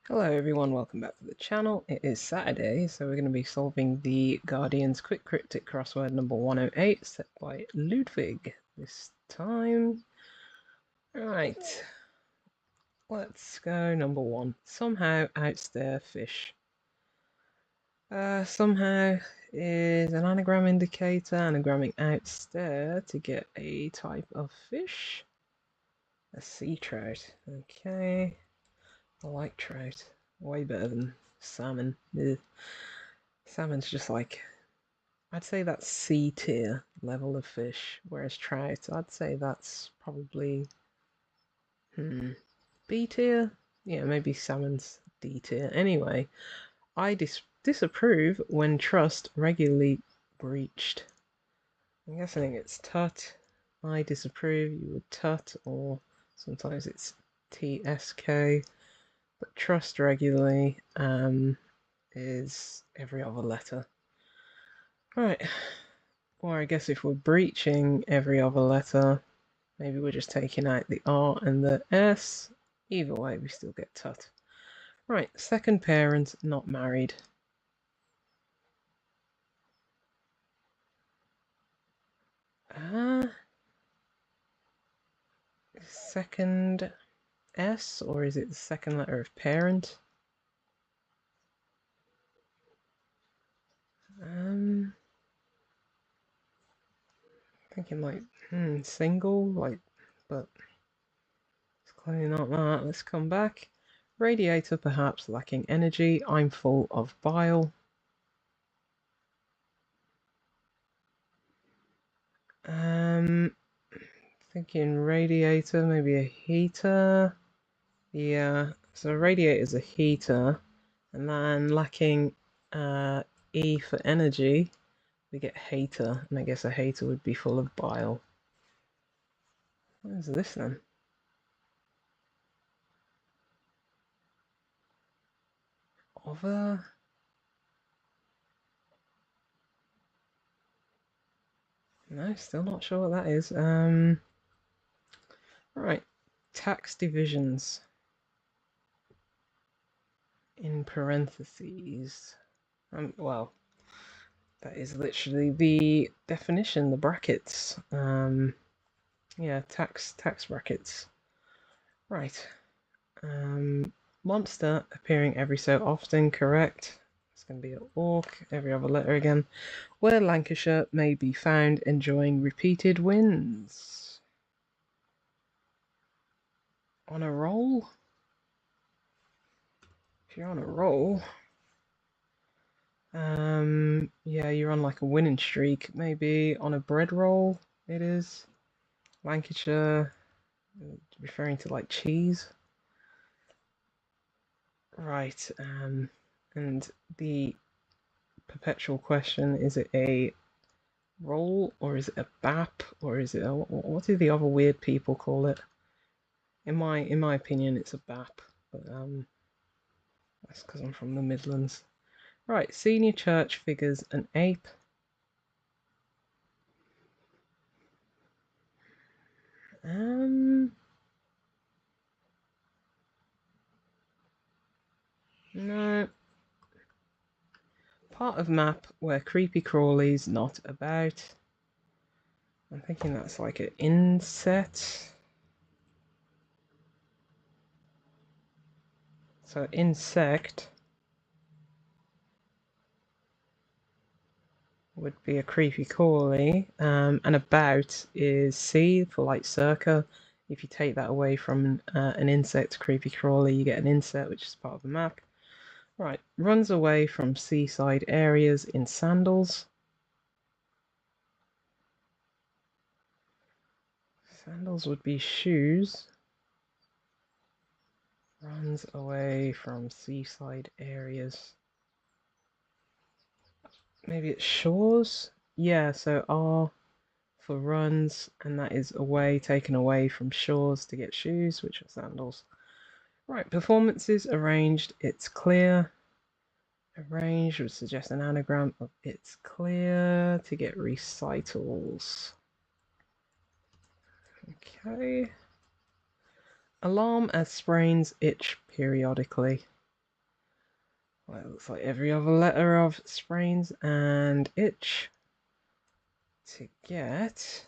Hello everyone, welcome back to the channel. It is Saturday, so we're going to be solving the Guardian's Quick Cryptic Crossword number 108, set by Ludwig this time. Right, let's go number 1. Somehow outstare fish. Somehow is an anagram indicator, anagramming outstare to get a type of fish. A sea trout. Okay, I like trout. Way better than salmon. Ugh. Salmon's just like, I'd say that's C tier level of fish, whereas trout, I'd say that's probably B tier. Yeah, maybe salmon's D tier. Anyway, I disapprove when trust regularly breached. I'm guessing it's tut. I disapprove, you would tut, or sometimes it's TSK. But trust regularly is every other letter. Right. Or I guess if we're breaching every other letter, maybe we're just taking out the R and the S. Either way, we still get tut. Right, second parent, not married. Second S, or is it the second letter of parent? Thinking like, single, like, but it's clearly not that. Let's come back. Radiator perhaps lacking energy. I'm full of bile. Thinking radiator, maybe a heater. Yeah, so radiator is a heater, and then lacking E for energy, we get hater, and I guess a hater would be full of bile. What is this then? Other? No, still not sure what that is. Right, tax divisions. In parentheses. Well, that is literally the definition, the brackets. Yeah, tax brackets. Right. Monster appearing every so often, correct. It's going to be an orc, every other letter again. Where Lancashire may be found enjoying repeated wins. On a roll? If you're on a roll, yeah, you're on like a winning streak. Maybe on a bread roll, it is. Lancashire, referring to like cheese. Right, and the perpetual question, is it a roll or is it a bap or is it a, what do the other weird people call it? In my opinion, it's a bap, but that's because I'm from the Midlands. Right, senior church figures an ape. No. Part of map where creepy crawlies not about. I'm thinking that's like an inset. So insect would be a creepy crawly, and about is C for like circa. If you take that away from an insect creepy crawly, you get an insect, which is part of the map. Right, runs away from seaside areas in sandals. Sandals would be shoes. Runs away from seaside areas. Maybe it's shores? Yeah, so R for runs, and that is away, taken away from shores to get shoes, which are sandals. Right, performances arranged, it's clear. Arranged would suggest an anagram of it's clear to get recitals. Okay. Alarm as sprains itch periodically. Well, it looks like every other letter of sprains and itch to get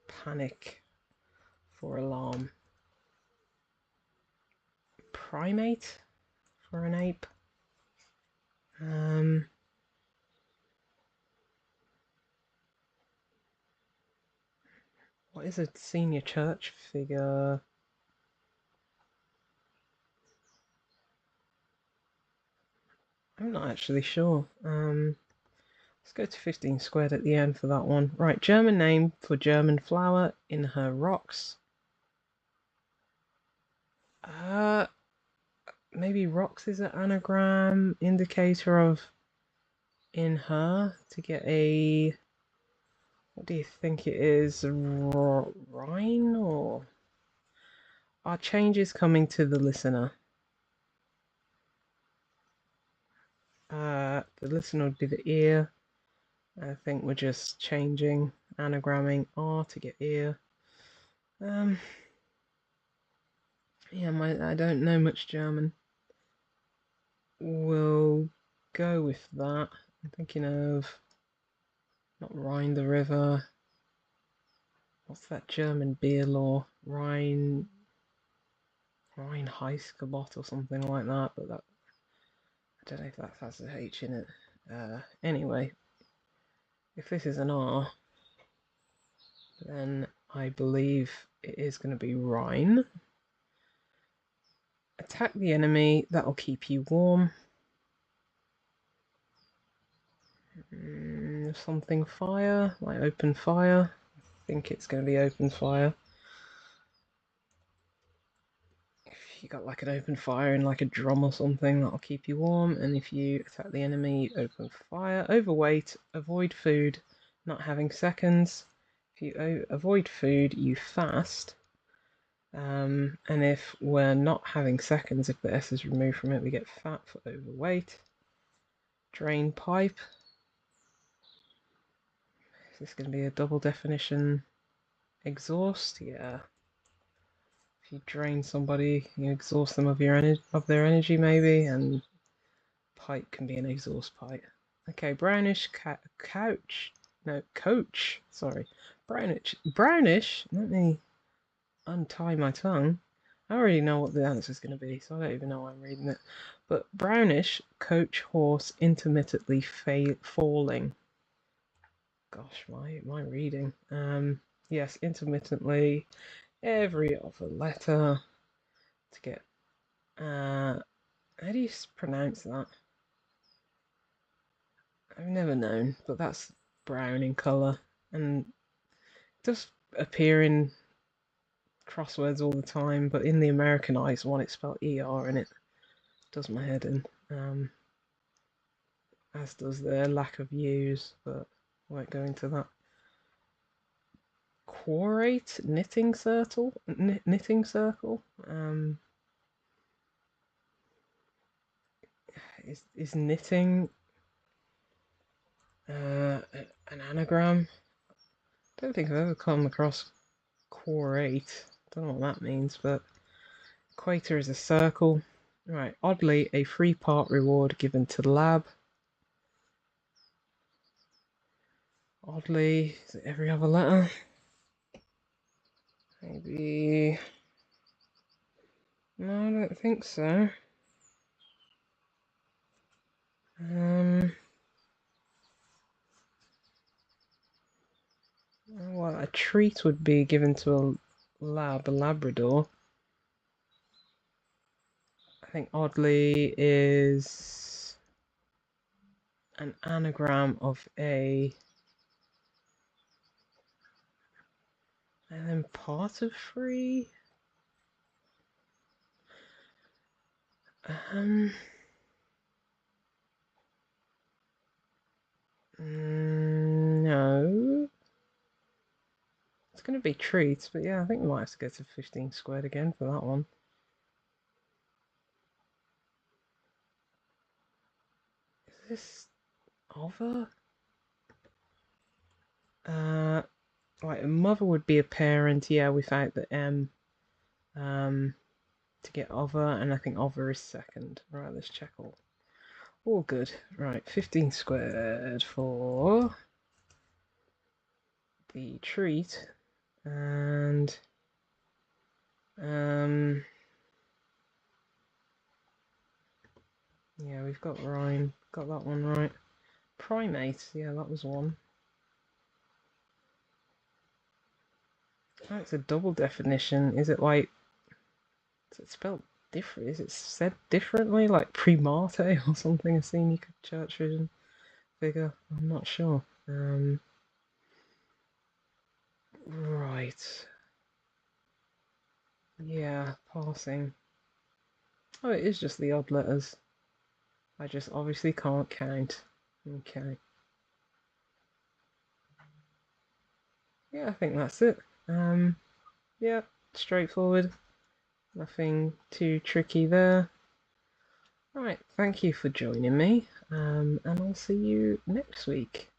panic for alarm. Primate for an ape. What is a senior church figure? I'm not actually sure. Let's go to 15 squared at the end for that one. Right, German name for German flower in her rocks. Maybe rocks is an anagram indicator of in her to get a. What do you think it is? Rhine or are changes coming to the listener? The listener would be the ear. I think we're just changing, anagramming R to get ear. Yeah, I don't know much German. We'll go with that. I'm thinking of not Rhine the river. What's that German beer law? Rhine Heiskebot or something like that, but that I don't know if that has a H in it. Anyway, if this is an R, then I believe it is going to be Rhine. Attack the enemy, that'll keep you warm. Something fire, like open fire. I think it's going to be open fire. If you got like an open fire in like a drum or something, that'll keep you warm. And if you attack the enemy, open fire. Overweight, avoid food, not having seconds. If you avoid food, you fast. And if we're not having seconds, if the S is removed from it, we get fat for overweight. Drain pipe. Is this going to be a double definition? Exhaust, yeah. If you drain somebody, you exhaust them of their energy maybe, and pipe can be an exhaust pipe. Okay, brownish coach. Sorry, brownish. Let me untie my tongue. I already know what the answer is going to be, so I don't even know why I'm reading it. But brownish coach horse intermittently falling. Gosh, my reading. Yes, intermittently. Every other letter to get. How do you pronounce that? I've never known, but that's brown in colour and it does appear in crosswords all the time, but in the Americanized one it's spelled ER and it does my head in. As does their lack of use, but I won't go into that. Quarate knitting circle. Is knitting an anagram? Don't think I've ever come across quarate. Don't know what that means, but equator is a circle. Right, oddly, a 3-part reward given to the lab. Oddly, is it every other letter? Maybe. No, I don't think so. Well, a treat would be given to a Labrador. I think oddly is an anagram of a. And then part of free? No. It's going to be treats, but yeah, I think we might have to go to 15 squared again for that one. Is this over? Right, a mother would be a parent, yeah, without the M. To get over, and I think over is second. Right, let's check all. All good. Right, 15 squared for the treat, and yeah, we've got rhyme. Got that one right. Primate, yeah, that was one. Oh, it's a double definition. Is it like, is it spelled different? Is it said differently, like primate or something? A senior church vision figure? I'm not sure. Right. Yeah, parsing. Oh, it is just the odd letters. I just obviously can't count. Okay. Yeah, I think that's it. Yeah, straightforward. Nothing too tricky there. Right, thank you for joining me, and I'll see you next week.